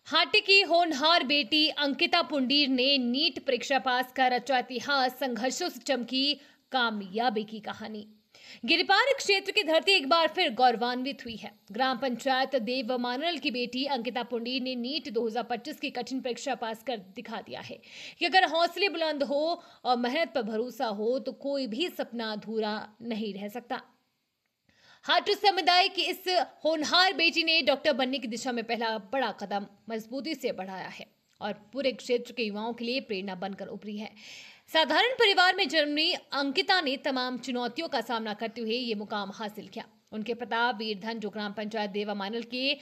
हाटी की होनहार बेटी अंकिता पुंडीर ने नीट परीक्षा पास कर रचा इतिहास। संघर्षों से चमकी कामयाबी की कहानी। गिरिपार क्षेत्र की धरती एक बार फिर गौरवान्वित हुई है। ग्राम पंचायत देवमानल की बेटी अंकिता पुंडीर ने नीट 2025 की कठिन परीक्षा पास कर दिखा दिया है कि अगर हौसले बुलंद हो और मेहनत पर भरोसा हो तो कोई भी सपना अधूरा नहीं रह सकता। हाटू समुदाय की इस होनहार बेटी ने डॉक्टर बनने की दिशा में पहला बड़ा कदम मजबूती से बढ़ाया है और पूरे क्षेत्र के युवाओं के लिए प्रेरणा बनकर उभरी है। साधारण परिवार में जन्मी अंकिता ने तमाम चुनौतियों का सामना करते हुए ये मुकाम हासिल किया। उनके पिता वीरधन, जो ग्राम पंचायत देवामानल के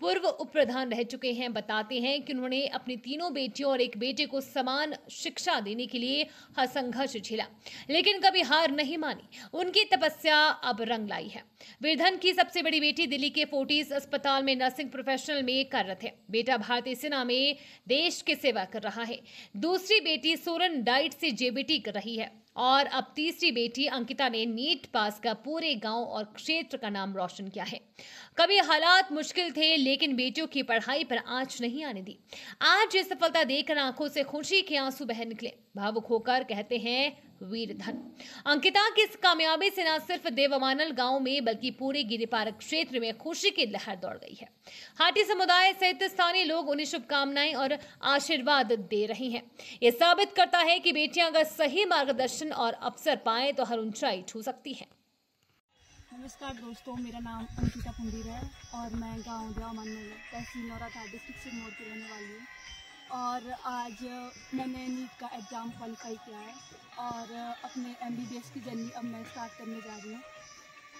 पूर्व उप प्रधान रह चुके हैं, बताते हैं कि उन्होंने अपनी तीनों बेटियों और एक बेटे को समान शिक्षा देने के लिए हर संघर्ष झेला, लेकिन कभी हार नहीं मानी। उनकी तपस्या अब रंग लाई है। वीरधन की सबसे बड़ी बेटी दिल्ली के फोर्टिस अस्पताल में नर्सिंग प्रोफेशनल में कार्यरत है। बेटा भारतीय सेना में देश की सेवा कर रहा है। दूसरी बेटी सोरन डाइट से जेबीटी कर रही है और अब तीसरी बेटी अंकिता ने नीट पास कर पूरे गांव और क्षेत्र का नाम रोशन किया है। कभी हालात मुश्किल थे, लेकिन बेटियों की पढ़ाई पर आंच नहीं आने दी। आज ये सफलता देखकर आंखों से खुशी के आंसू बह निकले। भावुक होकर कहते हैं वीरधन। अंकिता की इस कामयाबी से न सिर्फ देवमानल गांव में बल्कि पूरे गिरिपार क्षेत्र में खुशी की लहर दौड़ गई है। हाटी समुदाय सहित स्थानीय लोग उन्हें शुभकामनाएं और आशीर्वाद दे रहे हैं। ये साबित करता है कि बेटियां अगर सही मार्गदर्शन और अवसर पाएं तो हर ऊंचाई छू सकती हैं। नमस्कार दोस्तों, मेरा नाम अंकिता पुंडीर है और मैं गांव देवमानल तहसील नौराथा डिस्ट्रिक्ट सिरमौर की रहने वाली हूँ। और आज मैंने नीट का एग्ज़ाम क्वालिफाई किया है और अपने MBBS की जर्नी अब मैं स्टार्ट करने जा रही हूँ।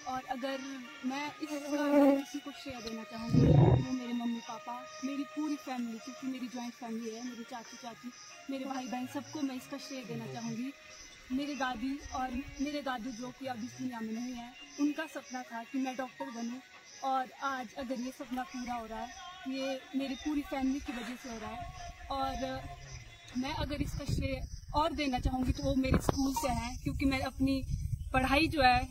और अगर मैं किसी को श्रेय देना चाहूँगी तो मेरे मम्मी पापा, मेरी पूरी फैमिली, क्योंकि मेरी जॉइंट फैमिली है, मेरी चाची चाची, मेरे भाई बहन, सबको मैं इसका श्रेय देना चाहूँगी। मेरे दादी और मेरे दादू, जो कि अब इस दुनिया में नहीं है, उनका सपना था कि मैं डॉक्टर बनूं और आज अगर ये सपना पूरा हो रहा है, ये मेरी पूरी फैमिली की वजह से हो रहा है। और मैं अगर इसका श्रेय और देना चाहूँगी तो वो मेरे स्कूल से है, क्योंकि मैं अपनी पढ़ाई जो है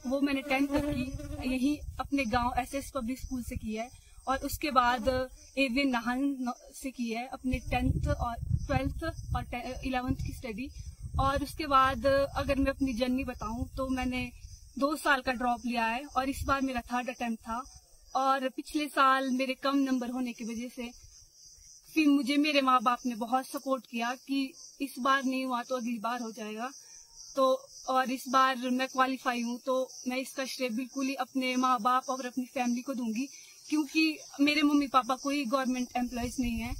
वो मैंने 10th तक की यही अपने गांव SS पब्लिक स्कूल से की है और उसके बाद AVN नाहन से की है अपने 10th और 12th और 11th की स्टडी। और उसके बाद अगर मैं अपनी जर्नी बताऊं तो मैंने 2 साल का ड्रॉप लिया है और इस बार मेरा 3rd अटेम्प्ट था। और पिछले साल मेरे कम नंबर होने की वजह से फिर मुझे मेरे माँ बाप ने बहुत सपोर्ट किया कि इस बार नहीं हुआ तो अगली बार हो जाएगा। तो और इस बार मैं क्वालिफाई हूँ, तो मैं इसका श्रेय बिल्कुल ही अपने माँ बाप और अपनी फैमिली को दूंगी, क्योंकि मेरे मम्मी पापा कोई गवर्नमेंट एम्प्लॉयज नहीं है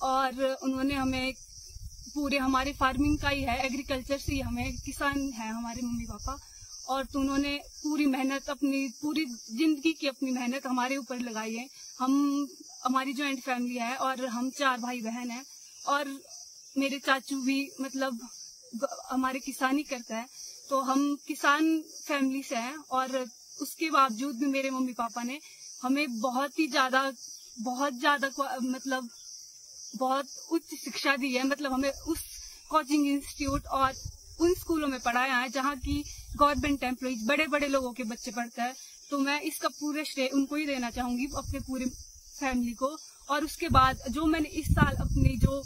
और उन्होंने हमें पूरे हमारे फार्मिंग का ही है, एग्रीकल्चर से ही हमें किसान है हमारे मम्मी पापा। और तो उन्होंने पूरी मेहनत, अपनी पूरी जिंदगी की अपनी मेहनत हमारे ऊपर लगाई है। हमारी जॉइंट फैमिली है और हम 4 भाई बहन हैं और मेरे चाचू भी मतलब हमारे किसानी करता है, तो हम किसान फैमिली से हैं। और उसके बावजूद भी मेरे मम्मी पापा ने हमें बहुत ज्यादा मतलब बहुत उच्च शिक्षा दी है। मतलब हमें उस कोचिंग इंस्टीट्यूट और उन स्कूलों में पढ़ाया है जहाँ की गवर्नमेंट एम्प्लॉइज, बड़े बड़े लोगों के बच्चे पढ़ते हैं। तो मैं इसका पूरे श्रेय उनको ही देना चाहूंगी, अपने पूरे फैमिली को। और उसके बाद जो मैंने इस साल अपनी जो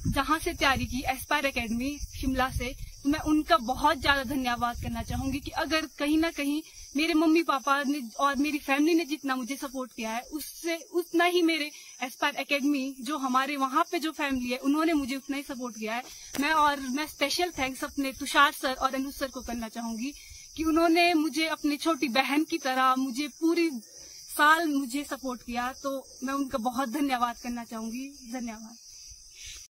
जहाँ से तैयारी की, एस्पायर एकेडमी शिमला से, तो मैं उनका बहुत ज्यादा धन्यवाद करना चाहूंगी कि अगर कहीं ना कहीं मेरे मम्मी पापा ने और मेरी फैमिली ने जितना मुझे सपोर्ट किया है, उससे उतना ही मेरे एस्पायर एकेडमी जो हमारे वहाँ पे जो फैमिली है, उन्होंने मुझे उतना ही सपोर्ट किया है। मैं स्पेशल थैंक्स अपने तुषार सर और अनुज सर को करना चाहूंगी कि उन्होंने मुझे अपनी छोटी बहन की तरह मुझे पूरी साल मुझे सपोर्ट किया, तो मैं उनका बहुत धन्यवाद करना चाहूंगी। धन्यवाद।